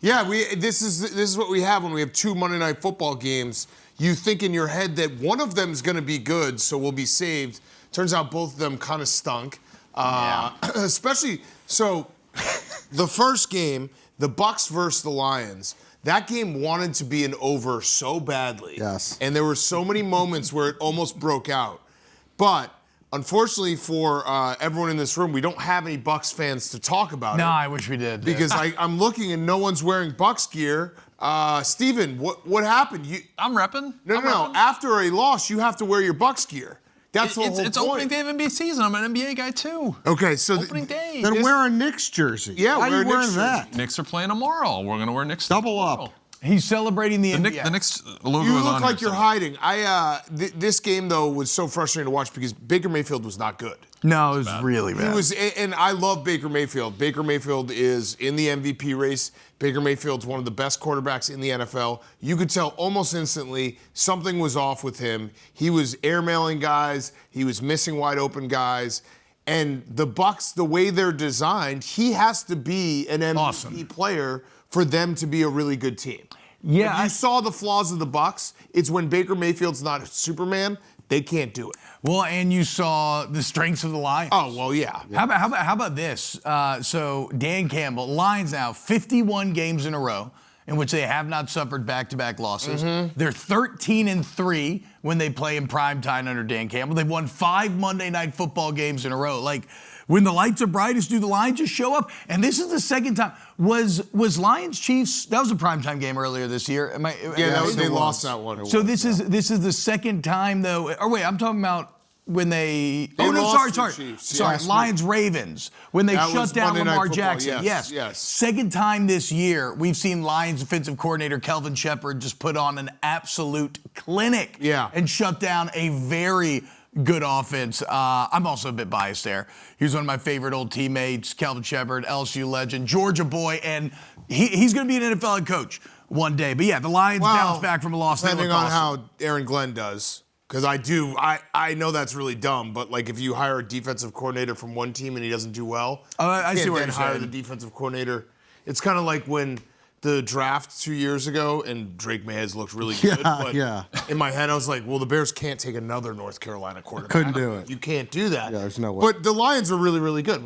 Yeah, this is what we have when we have two Monday Night Football games. You think in your head that one of them is going to be good, so we'll be saved. Turns out both of them kind of stunk. Especially, so the first game, the Bucks versus the Lions, that game wanted to be an over so badly. Yes. And there were so many moments where it almost broke out. But unfortunately for everyone in this room, we don't have any Bucks fans to talk about it. No, I wish we did. Because I'm looking and no one's wearing Bucks gear. Steven, what happened? I'm repping. No. After a loss, you have to wear your Bucks gear. That's the whole point. It's opening day of NBA season. I'm an NBA guy too. Okay, so opening day. Then wear a Knicks jersey. Yeah, why are you wearing that? Knicks are playing tomorrow. We're gonna wear Knicks. Double tomorrow. up. He's celebrating the NBA. The Knicks logo You is look on like here you're hiding. This game though was so frustrating to watch because Baker Mayfield was not good. No, it was really bad. He was, and I love Baker Mayfield. Baker Mayfield is in the MVP race. Baker Mayfield's one of the best quarterbacks in the NFL. You could tell almost instantly something was off with him. He was airmailing guys. He was missing wide open guys. And the Bucks, the way they're designed, he has to be an MVP player for them to be a really good team. Yeah, If you saw the flaws of the Bucks, it's when Baker Mayfield's not Superman, they can't do it. Well, and you saw the strengths of the Lions. Oh, well, yeah. How about this? So Dan Campbell, Lions now 51 games in a row in which they have not suffered back-to-back losses. They're 13-3 when they play in prime time under Dan Campbell. They've won 5 Monday Night Football games in a row. Like, when the lights are brightest, do the Lions just show up? And this is the second time. Was Lions Chiefs? That was a primetime game earlier this year. They lost that one. So this is the second time though. Or wait, I'm talking about when they. lost to the Chiefs. Sorry. Yeah. Lions Ravens when they That shut was down Monday Night Lamar Football. Jackson. Yes. Second time this year we've seen Lions defensive coordinator Kelvin Shepard just put on an absolute clinic. Yeah. And shut down a very good offense. I'm also a bit biased there. He was one of my favorite old teammates, Kelvin Shepard, LSU legend, Georgia boy, and he's going to be an NFL head coach one day. But yeah, the Lions bounce back from a loss. Depending on how Aaron Glenn does. Because I know that's really dumb, but like if you hire a defensive coordinator from one team and he doesn't do well, I see what you're hire saying. the defensive coordinator. It's kind of like when the draft 2 years ago, and Drake May has looked really good. But in my head, I was like, well, the Bears can't take another North Carolina quarterback. Couldn't do it. You can't do that. Yeah, there's no way. But the Lions are really, really good.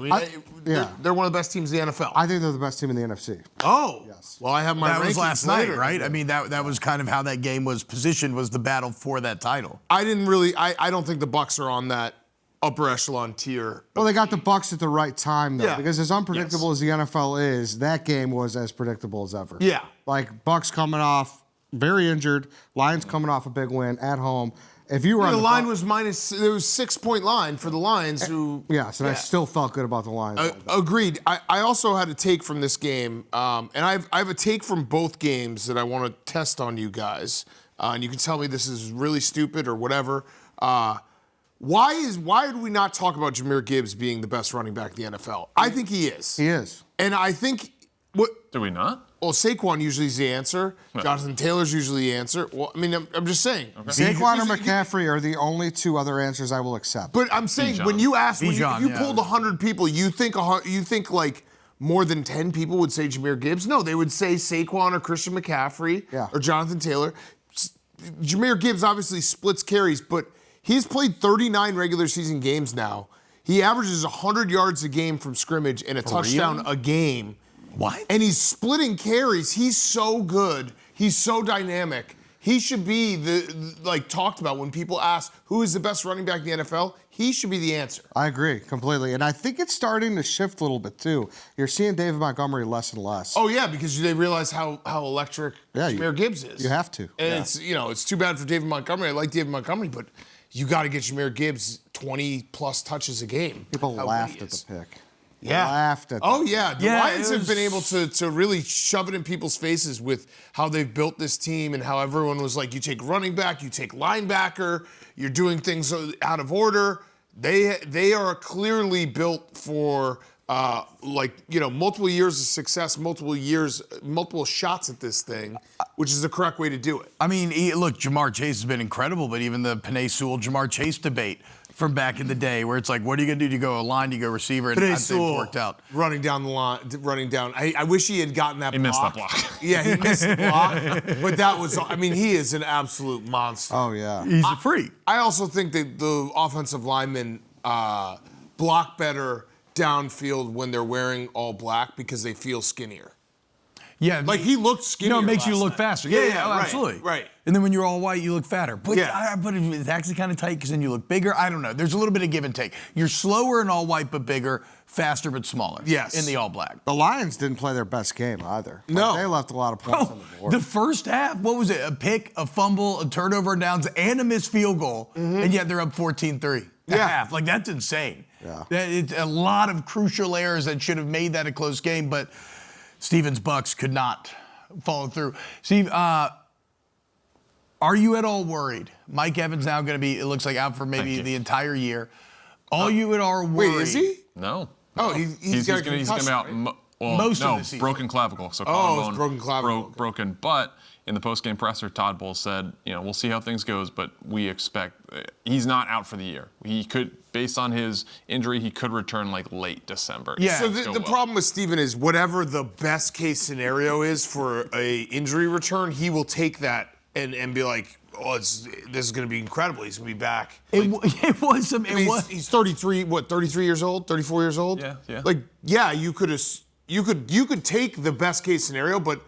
They're one of the best teams in the NFL. I think they're the best team in the NFC. Oh. Yes. Well, I have my That was rankings last night, later. right? I mean, that was kind of how that game was positioned, was the battle for that title. I don't think the Bucks are on that upper echelon tier. Well, they got the Bucks at the right time, though, Yeah. because as unpredictable as the NFL is, that game was as predictable as ever. Yeah. Like, Bucks coming off very injured, Lions coming off a big win at home. If you were on The the line was there was 6-point line for the Lions who... Yes, and I still felt good about the Lions. Agreed. I also had a take from this game, and I have a take from both games that I want to test on you guys. And you can tell me this is really stupid or whatever. Why did we not talk about Jahmyr Gibbs being the best running back in the NFL? I think he is. He is. And I think... Do we not? Well, Saquon usually is the answer. Jonathan Taylor's usually the answer. Well, I mean, I'm just saying. Okay. Saquon or McCaffrey are the only two other answers I will accept. But I'm saying Bijan. when you ask, if Bijan, you yeah. pulled 100 people, you think like more than 10 people would say Jahmyr Gibbs? No, they would say Saquon or Christian McCaffrey or Jonathan Taylor. Jahmyr Gibbs obviously splits carries, but he's played 39 regular season games now. He averages 100 yards a game from scrimmage and a touchdown a game. What? And he's splitting carries. He's so good. He's so dynamic. He should be talked about when people ask who is the best running back in the NFL. He should be the answer. I agree completely. And I think it's starting to shift a little bit, too. You're seeing David Montgomery less and less. Oh, yeah, because they realize how electric Jahmyr Gibbs is. You have to. And it's too bad for David Montgomery. I like David Montgomery, but you got to get Jahmyr Gibbs 20-plus touches a game. People laughed at the pick. Yeah. Laughed at Oh, yeah. The Lions it have been able to really shove it in people's faces with how they've built this team and how everyone was like, you take running back, you take linebacker, you're doing things out of order. They are clearly built for multiple years of success, multiple shots at this thing, which is the correct way to do it. I mean, look, Ja'Marr Chase has been incredible, but even the Penei Sewell Ja'Marr Chase debate from back in the day where it's like, what are you going to do? Do you go a line? Do you go receiver? And I think it worked out. Running down the line, running down. I wish he had gotten that block. He missed that block. Yeah, he missed the block. But that was, I mean, he is an absolute monster. Oh, yeah. He's a freak. I also think that the offensive linemen block better downfield when they're wearing all black because they feel skinnier. Yeah, Like he looked skinnier. it makes you last look night. faster. Yeah, Oh, right, absolutely. right. And then when you're all white, you look fatter. But, Yeah. but it's actually kind of tight because then you look bigger. I don't know. There's a little bit of give and take. You're slower in all white but bigger, faster but smaller. Yes. In the all black. The Lions didn't play their best game either. No. They left a lot of points on the board. The first half, what was it? A pick, a fumble, a turnover on downs, and a missed field goal, and yet they're up 14-3. Yeah. Half. Like, that's insane. Yeah. It's a lot of crucial errors that should have made that a close game, but Stevens' Bucks could not follow through. Steve, are you at all worried? Mike Evans now going to be, it looks like, out for maybe the entire year. Are you at all worried? Wait, is he? No. Oh, he's got a he's gonna be out. concussion, right? Most of no, the season. broken clavicle. So Oh, collarbone it's broken clavicle. broken. But in the post-game presser, Todd Bowles said, we'll see how things goes, but we expect he's not out for the year. He could, based on his injury, he could return like late December. Yeah. So Things go the well. problem with Steven is whatever the best case scenario is for a injury return, he will take that and be like, oh, this is going to be incredible. He's going to be back. It was some. I mean, he's 33. What? 33 years old? 34 years old? Yeah. Like, yeah, you could take the best case scenario, but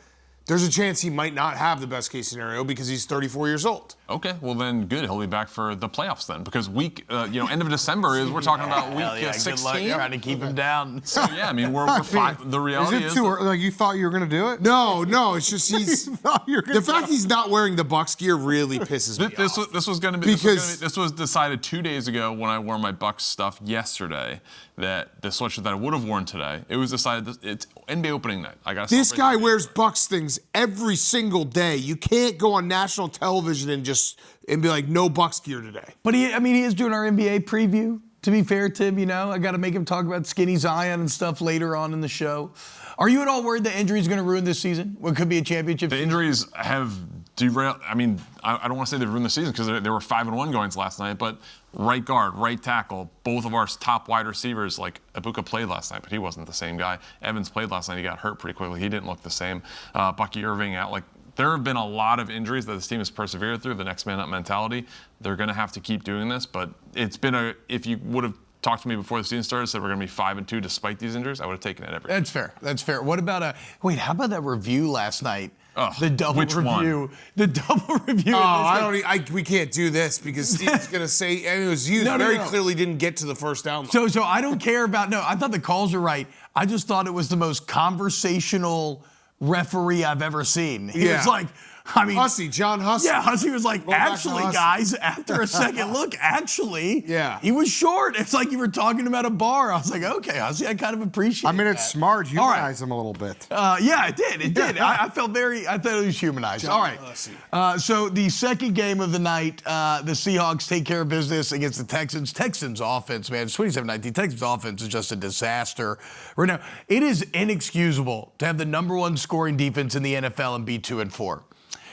there's a chance he might not have the best case scenario because he's 34 years old. Okay, well then, good. He'll be back for the playoffs then, because end of December is we're talking about week Hell yeah, 16. Good luck trying to keep him down. So yeah, I mean we're fine. The Is reality it is, too early? Like you thought you were going to do it? No, it's just the fact he's not wearing the Bucks gear really pisses me off. This was going to be this was decided 2 days ago when I wore my Bucks stuff yesterday. That the sweatshirt that I would have worn today, it was decided that it's NBA opening night. I got This guy wears Bucks things every single day. You can't go on national television and be like, no Bucks gear today. But he is doing our NBA preview. To be fair to him, I got to make him talk about skinny Zion and stuff later on in the show. Are you at all worried that injury is going to ruin this season? What could be a championship? The injuries have derailed. I mean, I don't want to say they've ruined the season because they were 5-1 going into last night. But right guard, right tackle, both of our top wide receivers. Like Ibuka played last night, but he wasn't the same guy. Evans played last night. He got hurt pretty quickly. He didn't look the same. Bucky Irving out. Like there have been a lot of injuries that this team has persevered through. The next man up mentality. They're going to have to keep doing this. But it's been if you would have talked to me before the season started, said we're going to be 5-2 despite these injuries, I would have taken it every day. That's fair. What about how about that review last night? Oh, the double which review. one? The double review. Oh, we can't do this because Steve's going to say, and it was used very clearly didn't get to the first down. So I don't care about, I thought the calls were right. I just thought it was the most conversational referee I've ever seen. He was like, Hussey, John Hussey. Yeah, Hussey was like, actually, guys, after a second look, he was short. It's like you were talking about a bar. I was like, okay, Hussey, I kind of appreciate I mean, it's smart. Humanize right. him a little bit. Yeah, it did. I thought it was humanized. John All right. Hussey. So the second game of the night, the Seahawks take care of business against the Texans. Texans offense, man, it's 27-19. Texans offense is just a disaster right now. It is inexcusable to have the number one scoring defense in the NFL and be 2-4.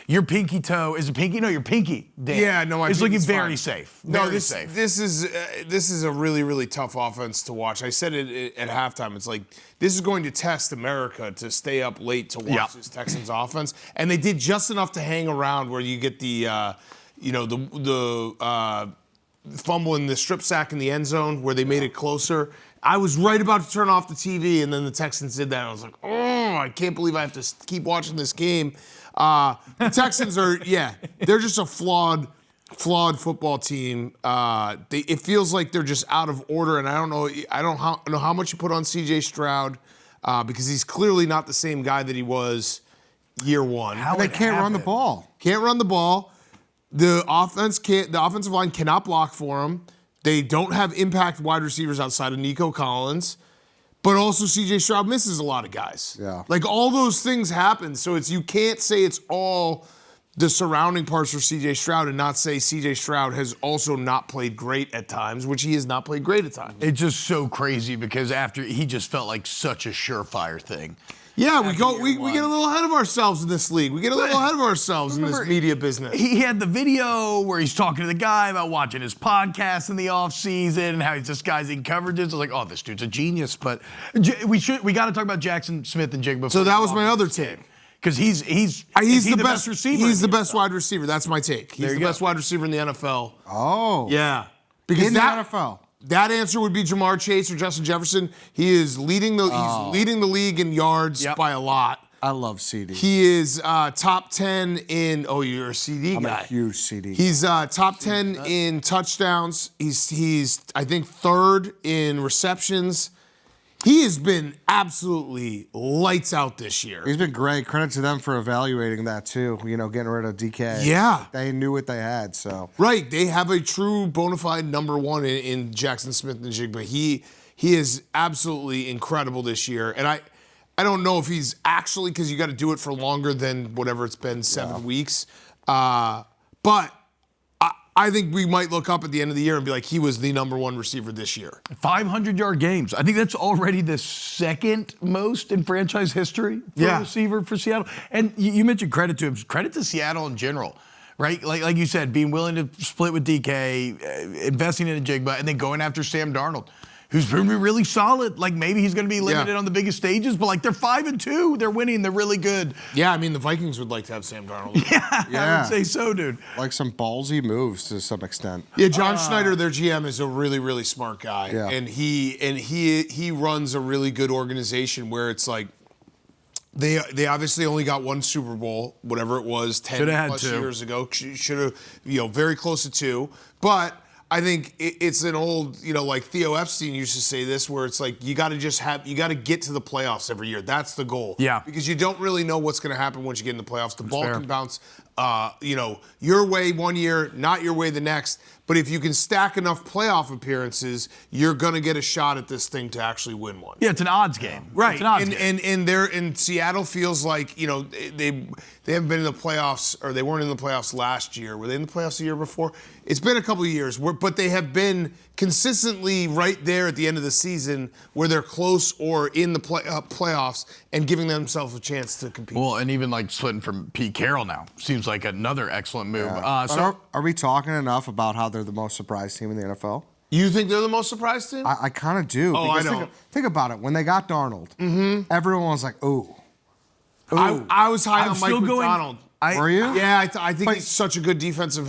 Your pinky toe is a pinky. No, your pinky. Dan, yeah, no, it's looking fine. very safe. Safe. This is a really, really tough offense to watch. I said it at halftime. It's like this is going to test America to stay up late to watch this Texans offense, and they did just enough to hang around where you get the fumble in the strip sack in the end zone where they made it closer. I was right about to turn off the TV, and then the Texans did that. And I was like, oh, I can't believe I have to keep watching this game. The Texans are, they're just a flawed football team. It feels like they're just out of order, and I don't know how much you put on C.J. Stroud because he's clearly not the same guy that he was year one. They can't run the ball. Can't run the ball. The offensive line cannot block for him. They don't have impact wide receivers outside of Nico Collins. But also C.J. Stroud misses a lot of guys. Yeah. Like all those things happen. So you can't say it's all the surrounding parts for C.J. Stroud and not say C.J. Stroud has also not played great at times, which he has not played great at times. It's just so crazy because after he just felt like such a surefire thing. Yeah, we get a little ahead of ourselves in this league. We get a little ahead of ourselves in this media business. He had the video where he's talking to the guy about watching his podcast in the offseason and how he's disguising coverages. I was like, oh, this dude's a genius. But we got to talk about Jackson Smith-Njigba. So that was my other take. Because he's the best receiver. He's the best wide receiver. That's my take. He's the best wide receiver in the NFL. Oh. Yeah. Because in the NFL. That answer would be Ja'Marr Chase or Justin Jefferson. He is leading the league in yards by a lot. I love CD. He is top 10 in. Oh, you're a CD I'm guy. a huge CD. He's top 10 in touchdowns. He's I think third in receptions. He has been absolutely lights out this year. He's been great. Credit to them for evaluating that too. You know, getting rid of DK. Yeah. They knew what they had, so. Right. They have a true bona fide number one in Jackson Smith-Njigba. He is absolutely incredible this year. And I don't know if he's actually, because you got to do it for longer than whatever it's been, 7 weeks. But I think we might look up at the end of the year and be like, he was the number one receiver this year. 500-yard games. I think that's already the second most in franchise history for a receiver for Seattle. And you mentioned credit to him. Credit to Seattle in general, right? Like you said, being willing to split with DK, investing in Njigba, and then going after Sam Darnold, who's been really solid. Like, maybe he's going to be limited on the biggest stages, but, like, they're 5-2. They're winning. They're really good. Yeah, I mean, the Vikings would like to have Sam Darnold. I would say so, dude. Like some ballsy moves to some extent. Yeah, John Schneider, their GM, is a really, really smart guy. Yeah. And he runs a really good organization where it's like, They obviously only got one Super Bowl, whatever it was, 10 plus years ago. Should have, very close to 2. But I think it's an old, like Theo Epstein used to say this, where it's like you got to get to the playoffs every year. That's the goal. Yeah. Because you don't really know what's going to happen once you get in the playoffs. The ball can bounce, your way one year, not your way the next. But if you can stack enough playoff appearances, you're going to get a shot at this thing to actually win one. Yeah, it's an odds game. Right. It's an odds game. And Seattle feels like, they haven't been in the playoffs, or they weren't in the playoffs last year. Were they in the playoffs the year before? It's been a couple of years, but they have been consistently right there at the end of the season where they're close or in the playoffs and giving themselves a chance to compete. Well, and even like splitting from Pete Carroll now seems like another excellent move. So are we talking enough about how they're the most surprised team in the NFL? You think they're the most surprised team? I kind of do. Oh, I don't. Think about it. When they got Darnold, everyone was like, ooh. I was high on Mike McDonald. Were you? Yeah, I think he's such a good defensive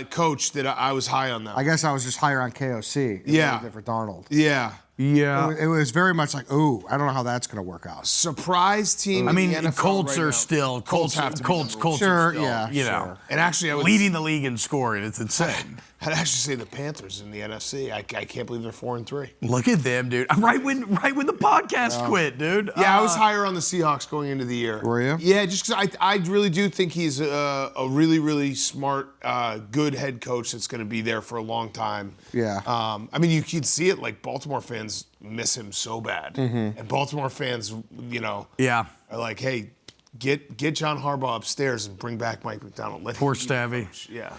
coach that I was high on them. I guess I was just higher on KOC. For Darnold. Yeah. Yeah. It was very much like, ooh, I don't know how that's going to work out. Surprise team. I mean, in the NFL Colts right are now. still Colts have to be Colts number one. are still, Yeah, know. And actually, I would leading the league in scoring. It's insane. I'd actually say the Panthers in the NFC. I can't believe they're 4-3. Look at them, dude. Right when the podcast quit, dude. Yeah, I was higher on the Seahawks going into the year. Were you? Yeah, just because I really do think he's a really, really smart, good head coach that's going to be there for a long time. Yeah. I mean, you can see it. Like, Baltimore fans miss him so bad. And Baltimore fans, Yeah. are like, hey, get John Harbaugh upstairs and bring back Mike McDonald. Poor Stavvy. Yeah.